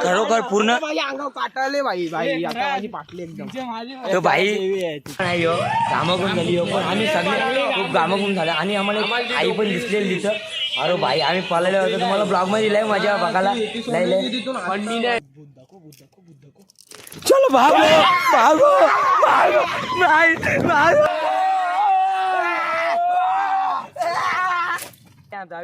खरोखर पूर्ण काटाले भाई भाई आता माझी पाटली एकदम तो भाई नाही हो गामागून झाली हो पण आम्ही सगळे खूप गामागून झालं आणि आम्हाला एक आई पण दिसलेली तिथं. अरे भाई आम्ही पळाले होतो तुम्हाला ब्लॉग मध्ये लय मजा बघायला लय. चलो भागो भागो भागो नाही भागो.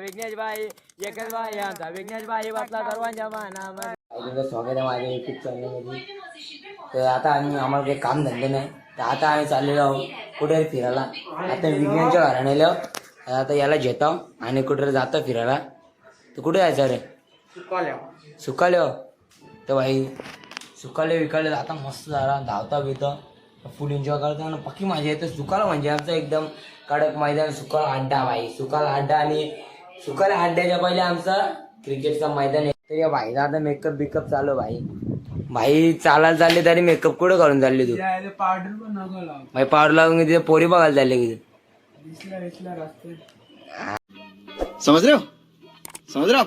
विघ्नेश भाई एकच भाई यांचा विघ्नेश भाई बसला सर्वांच्या मानामध्ये. स्वागत आहे माझ्या युट्यूब चॅनलमध्ये. तर आता आम्हाला काही काम धंदे नाही तर आता आम्ही चाललेलो आहोत कुठे फिरायला. आता विज्ञानच्या घराण्याला आता याला घेतो आणि कुठे जातो फिरायला. तर कुठे जायचं रे? सुकाले हो. तर भाई सुकाले विकाले आता मस्त झाला धावता बिवता फुल एन्जॉय करता आणि पक्की मजा येते. सुकाला म्हणजे आमचं एकदम कडक मैदान सुकाला अड्डा भाई. सुकाला अड्डा आणि सुकाला अड्ड्याच्या पहिले आमचा क्रिकेटचा मैदान आहे. तर या भाईचा आता मेकअप बिकअप चालू भाई. भाई चालायला चालले तरी मेकअप कुठं करून चालले तू? भाई पावडर लावून तिथे पोरी बघायला चालले की समझ रहे हो समझ रहे हो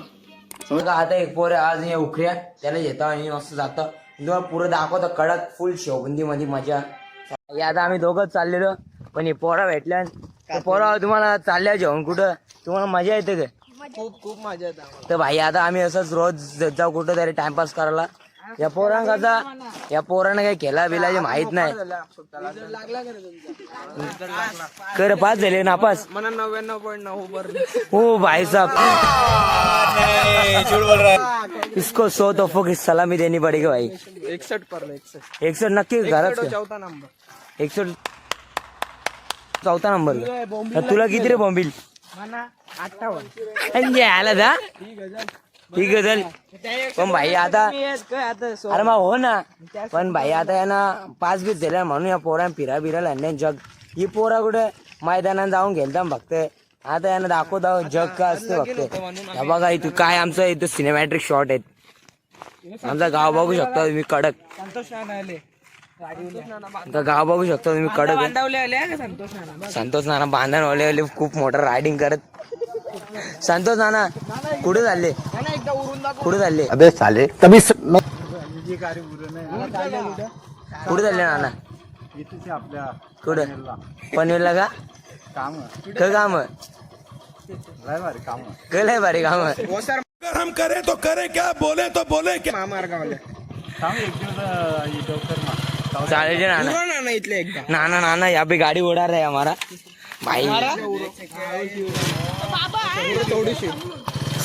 समज. आता एक पोर आज या उखऱ्या त्याला घेतो आणि मस्त जातं तुम्हाला पुरं दाखवतं कडक फुल शेवबंदी मध्ये मजा. आता आम्ही दोघंच चाललेलो पण हे पोरा भेटल्या पोरा तुम्हाला चालल्या जेवण कुठं तुम्हाला मजा येते का? खूप खूप मजा येते. तर भाई आता आम्ही असंच रोज जाऊ कुठं तरी टाइमपास करायला. या पोरांना काही केला बिलाचे माहित नाही. कर पास झाले नापास मला 99.9 हो भाई साहब. इसको 100 तोहफों की सलामी देनी पड़ेगी भाई. 61 पर 61 नक्की घरात 4था नंबर 61 4था नंबर. तुला किती रे बॉम्बिल? 58 आला जा ठीक आहे चल. पण भाई आता अरे मग हो ना पण भाई आता यांना 5 बीस झाल्या म्हणून या पोरा फिरा बिरायला आणल्या जग. ही पोरा कुठे मैदानात जाऊन गेलता फक्त. आता यांना दाखवता जग का असते फक्त. बघा इथं काय आमचं इथं सिनेमॅट्रिक शॉट आहेत. आमचा गाव बघू शकता तुम्ही कडक. गाव बघू शकता तुम्ही कडक. संतोष नाना बांधणवाले खूप मोठं रायडिंग करत. संतोष नाना कुठे चालले कुठे चालले? अबे साले तभी कुठे चालले नाना? कुठे पनवेलला का काम लय भारी काम. अगर हम करें तो करें क्या, बोले तो बोले क्या. चालेल नाना इथले एकदा नाना यहाँ पे गाड़ी उड़ा रहा है हमारा भाई.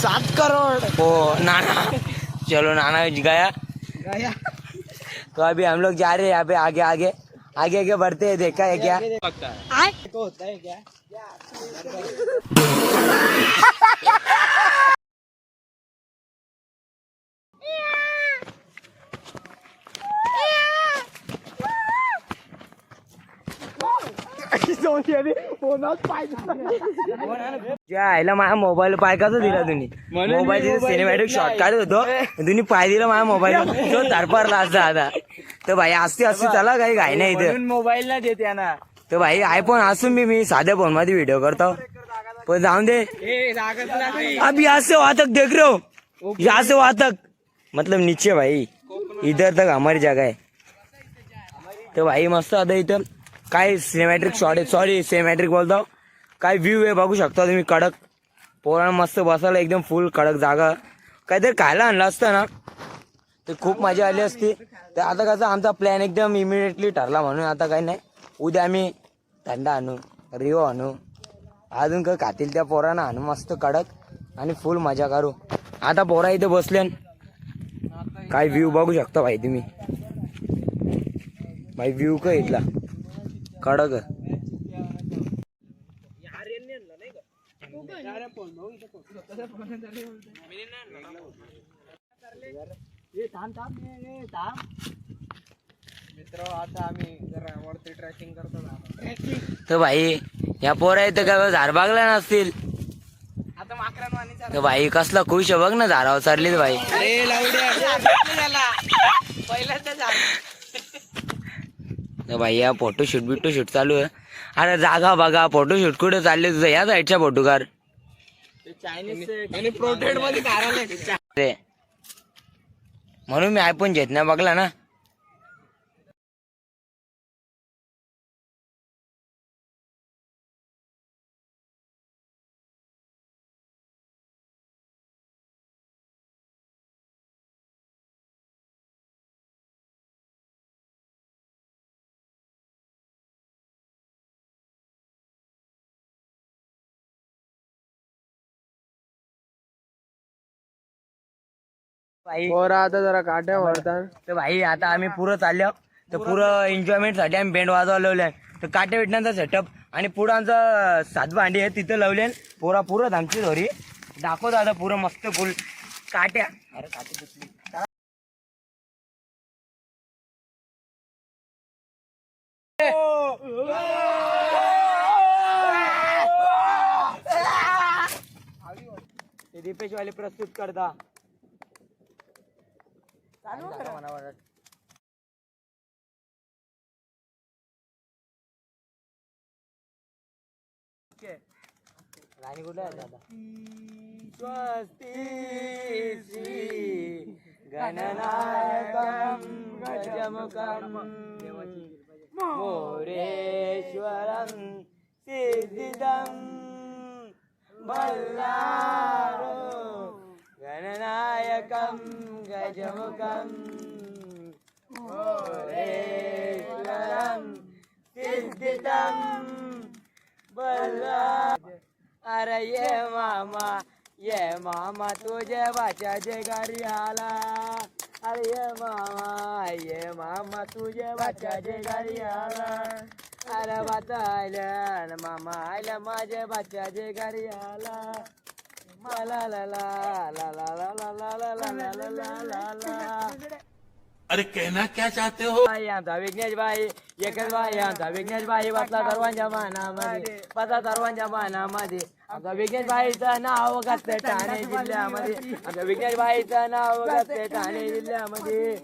7 करोड़ ओ नाना चलो नाना गया. तो अभी हम लोग जा रहे हैं यहाँ पे आगे आगे आगे आगे बढ़ते हैं. देखा है क्या होता है क्या? आईला माझ्या मोबाईल पाय कसा दिला तुम्ही? मोबाईल सिनेमॅटिक शॉट काढत होतो तुम्ही पाय दिला माझ्या मोबाईल तो धरपरला असता. आता तर भाई असते चला काही घाई नाही इथं मोबाईल ना देते ना. तर भाई आयफोन असून मी साध्या फोन मध्ये व्हिडिओ करतो पण जाऊन दे. अब यहाँ से वहां तक देख रहे हो यहाँ से वहां तक मतलब नीचे भाई इधर तक हमारी जगह है. तर भाई मस्त आता इथं काय सिनेमॅट्रिक शॉट आहे. सॉरी सिनेमॅट्रिक बोलतो काय व्ह्यू आहे बघू शकता तुम्ही कडक. पोरांना मस्त बसायला एकदम फुल कडक जागा. काहीतरी खायला आणलं असतं ना तर खूप मजा आली असती. तर आता कसं आमचा प्लॅन एकदम इमिडिएटली ठरला म्हणून आता काही नाही. उद्या आम्ही थंडा आणू रिओ आणू अजून काय खातील त्या पोरांना आणू मस्त कडक आणि फुल मजा करू. आता पोरा इथे बसले काय व्ह्यू बघू शकता भाई तुम्ही. भाई व्ह्यू का इथला कडक. मित्र आता आम्ही जरा वरती ट्रॅकिंग करतो. तर भाई या पोरा इथं काय झारबागला नसतील आता माकरांवाणी तर भाई कसला खुश बघ ना झाडावर चढली भाई. तर भाई या फोटोशूट चालू आहे. अरे जागा बघा फोटोशूट कुठे चालले तुझं? या साईडच्या फोटोकार चायनीज प्रोटेड मध्ये रे म्हणून मी आयफोन घेत नाही बघला ना. भाई पोरं आता जरा काट्या मारतात. तर भाई आता आम्ही पुरं चाललो तर पुरं एन्जॉयमेंट साठी आम्ही बँड वाजवा लावले. तर काटे विटण्याचा सेटअप आणि पुढं आमचं सात भांडी आहे तिथं लावले. पुरा पुरं आमची धोरी दाखवतो आता पुरं मस्त फुल काट्या. अरे काटे दिसली. दीपेश वाले प्रस्तुत करता. राणी कुठे आहे दादा? स्वस्ती श्री गणनायकं गजमुखं मोरेश्वरं सिद्धिदं बल्लारो गणनायकं गजमुखं मोरेश्वरं सिद्धिदं बल्लारो. अरे ये मामा तुझे बच्चाचे घरी आला. अरे ये मामा तुझे बच्चाचे घरी आला. अरे बतायला मामा आयला माझ्या बच्चाचे घरी आला. ला ला ला ला ला ला ला ला ला ला ला ला ला. अरे कहना क्या चाहते हो? आमचा विघ्नेश भाई एकच भाई आमचा विघ्नेश भाई बसला सर्वांच्या मानामध्ये. बसला सर्वांच्या मानामध्ये. आमचा विघ्नेश भाईचं नाव गाजते ठाणे जिल्ह्यामध्ये. आमच्या विघ्नेश भाईचं नाव गाजते ठाणे जिल्ह्यामध्ये.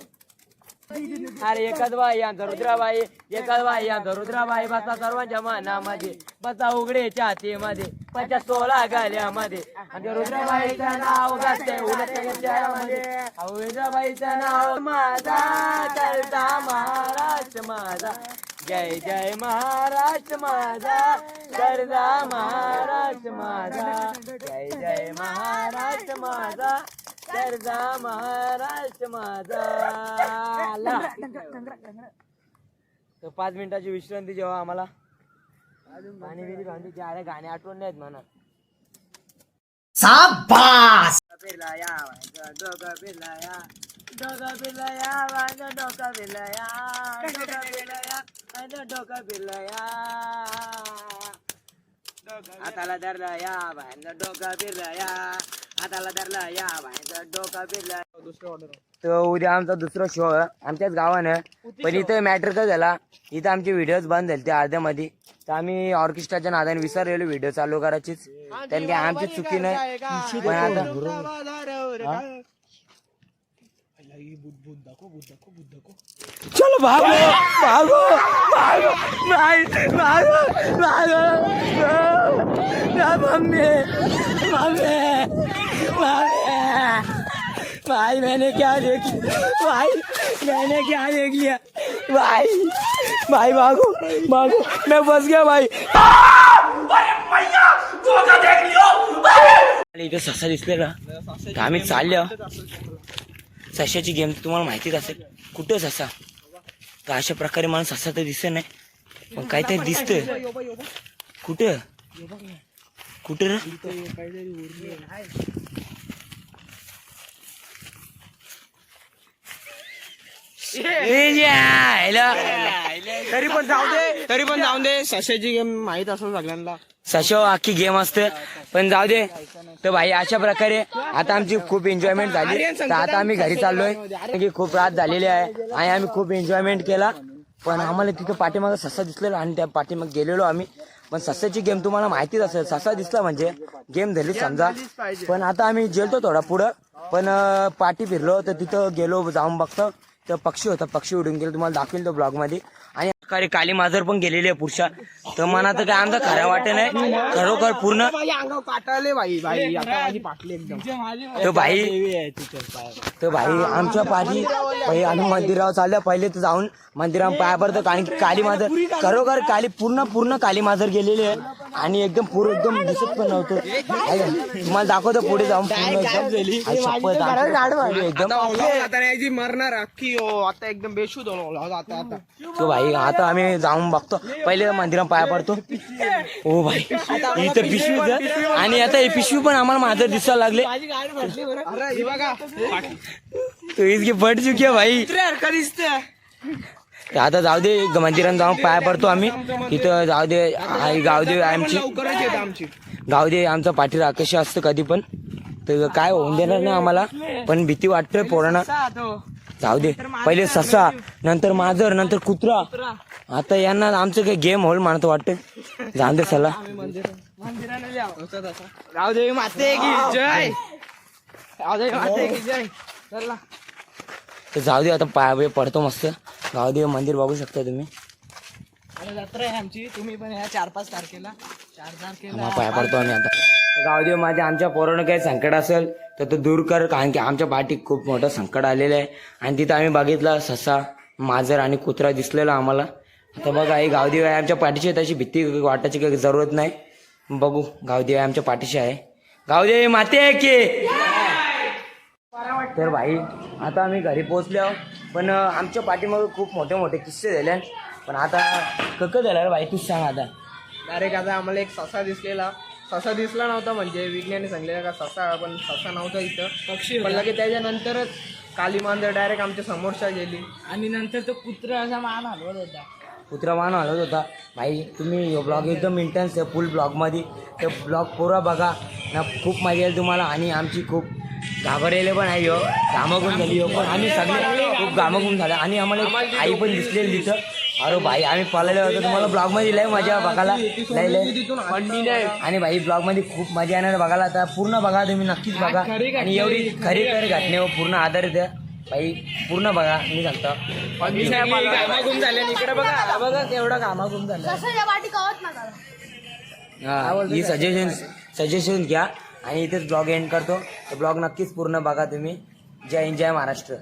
अरे एकच भाई आमचा रुद्राबाई. एकच भाई आमचा रुद्राबाई बसला सर्वांच्या मानामध्ये. बसला उघडे छातीमध्ये 16 गाल्यामध्ये. आमच्या रुद्राबाईचं नाव गाजते उलटमध्ये. रुद्राबाईचं नाव माझा करता महाराष्ट्र माझा. जय जय महाराष्ट्र माझा करता महाराष्ट्र माझा. जय जय महाराष्ट्र माझा करता महाराष्ट्र माझा. तर 5 मिनिटाची विश्रांती जेव्हा आम्हाला पाणी बिरी भांडी अरे गाणे आठवण नाहीत म्हणा. शाबास. फिरलाया डोका फिरलाया डोका फिरलाया माझा डोका फिरलाया डोका फिरलाया माझा डोका फिरलाया. हाताला धरलाया माझा डोका फिरलाया. हाताला धरलाया माझा डोका फिरलाया. तर उद्या आमचा दुसरा शो आमच्याच गावानं. पण इथं मॅटर काय झाला इथं आमचे व्हिडिओज बंद झाले ते अर्ध्यामध्ये. तर आम्ही ऑर्केस्ट्राच्या नादाने विसरलेलो व्हिडिओ चालू करायचीच. त्यांनी आमची चुकी नाही. पण आता चलो भागो भागो भागो भागो भागो मम्मी मम्मी भाई मैंने क्या देख लिया. भाई मैंने क्या देख लिया. भाई भाई भागो भागो मैं फंस गया भाई. इथे ससा दिसलेला तर आम्ही चाललो. सशाची गेम तुम्हाला माहितीच असेल. कुठं ससा तर अशा प्रकारे मला ससा तर दिसत नाही पण काहीतरी दिसतंय. कुठं कुठं रे? तरी पण जाऊ दे सशाची गेम माहित असेल सगळ्यांना. सशो अख्खी गेम असते पण जाऊ दे. तर भाई अशा प्रकारे आता आमची खूप एन्जॉयमेंट झाली. तर आता आम्ही घरी चाललोय. की खूप रात झालेली आहे आणि आम्ही खूप एन्जॉयमेंट केला. पण आम्हाला तिथं पाठीमागं ससा दिसलेला आणि त्या पाठीमाग गेलेलो आम्ही. पण ससाची गेम तुम्हाला माहितीच असेल. ससा दिसला म्हणजे गेम झाली समजा. पण आता आम्ही जेलतो थोडा पुढं पण पाठी फिरलो तर तिथं गेलो जाऊन बघतो तर पक्षी होता. पक्षी उडून गेलो तुम्हाला दाखवेल तो ब्लॉग मध्ये. आणि खरी काली माजर पण गेलेली आहे पुरुषा. तर मला तर काय आमचं खरं वाटत नाही खरोखर पूर्ण. माझ्या अंगावर काटाले भाई भाई आता माझी पाटली एकदम. तर भाई आमच्या पाठी भाई आम्ही मंदिरावर चाललो. पहिले तर जाऊन मंदिरावर पाया पडतो कारण की काली माजर खरोखर पूर्ण काली माजर गेलेली आहे आणि एकदम एकदम दिसत पण नव्हतं. तुम्हाला दाखवतो पुढे जाऊन पूर्ण एकदम आता याची मरणार अख्खी आता एकदम बेशुद्ध होणार आता आता. तो भाई आता आम्ही जाऊन बघतो. पहिले मंदिरात पाया पडतो. ओ भाई इथं पिशवी आणि आता ही पिशवी पण आम्हाला माजर दिसायला लागले. तो इसकी फट चुकी आहे भाई. आता जाऊ दे मंदिरात जाऊन पाया पडतो आम्ही तिथं. जाऊ दे गावदेव आमची गावदेव आमचा पाठी राकेश असतं कधी पण. तर काय होऊन देणार नाही आम्हाला पण भीती वाटतोय पोरांना. जाऊ दे पहिले ससा नंतर मांजर नंतर कुत्रा. आता यांना आमचं काही गेम होल म्हणतो वाटतं. जाऊ दे चला. रावदेवी माते की जय. रावदेवी माते की जय. चला तर जाऊ दे आता पाया पडतो मस्त. गावदेव मंदिर बघू शकता तुम्ही. जत्रा आहे आमची. तुम्ही पण या 4-5 तारखेला 4 तारखेला पाया पडतो आम्ही आता. गावदेव माझ्या आमच्या पोरानं काही संकट असेल तर तो दूर कर कारण की आमच्या पाठीत खूप मोठं संकट आलेलं आहे. आणि तिथं आम्ही बघितलं ससा मांजर आणि कुत्रा दिसलेला आम्हाला. आता बघा आई गावदेव आहे आमच्या पाठीशी. त्याची भीती वाटायची काही जरूरत नाही. बघू गावदेव आहे आमच्या पाठीशी आहे. गावदेव माते आहे की. तर भाई आता आम्ही घरी पोहोचलो पण आमच्या पाठीमागे खूप मोठे मोठे किस्से झाले. पण आता कक झालं भाई तूच सांग आता. डायरेक्ट आता आम्हाला एक ससा दिसलेला. ससा दिसला नव्हता म्हणजे विज्ञानी सांगलेला का ससा पण ससा नव्हता इथं पक्षी. पण लगे त्याच्यानंतरच काली मांजर डायरेक्ट आमच्या समोरच्या गेली. आणि नंतर तो कुत्रा असा मान हलवत होता. कुत्रा मान हलवत होता. भाई तुम्ही ब्लॉग एकदम इंटेन्स आहे फुल ब्लॉगमध्ये. ते ब्लॉग पुरा बघा ना खूप मजा येईल तुम्हाला. आणि आमची खूप घाबरलेले पण आहे घामाघूम झाली पण आम्ही सगळे खूप घामाघूम झालं. आणि आम्हाला एक आई पण दिसलेली तिथं. अरे भाई आम्ही पळालेलो होतो. तुम्हाला ब्लॉगमध्ये लय मजा बघायला लय. आणि भाई ब्लॉगमध्ये खूप मजा येणार बघायला. आता पूर्ण बघा तुम्ही नक्कीच बघा. आणि एवढी खरी घटनेवर पूर्ण आधारित आहे भाई. पूर्ण बघा मी सांगतो. घामाघूम झाले इकडे बघा बघा केवढा घामाघूम झाला. हा ही सजेशन घ्या आणि इथेच ब्लॉग एंड करतो. तर ब्लॉग नक्कीच पूर्ण बघा तुम्ही. जय हिंद जय महाराष्ट्र.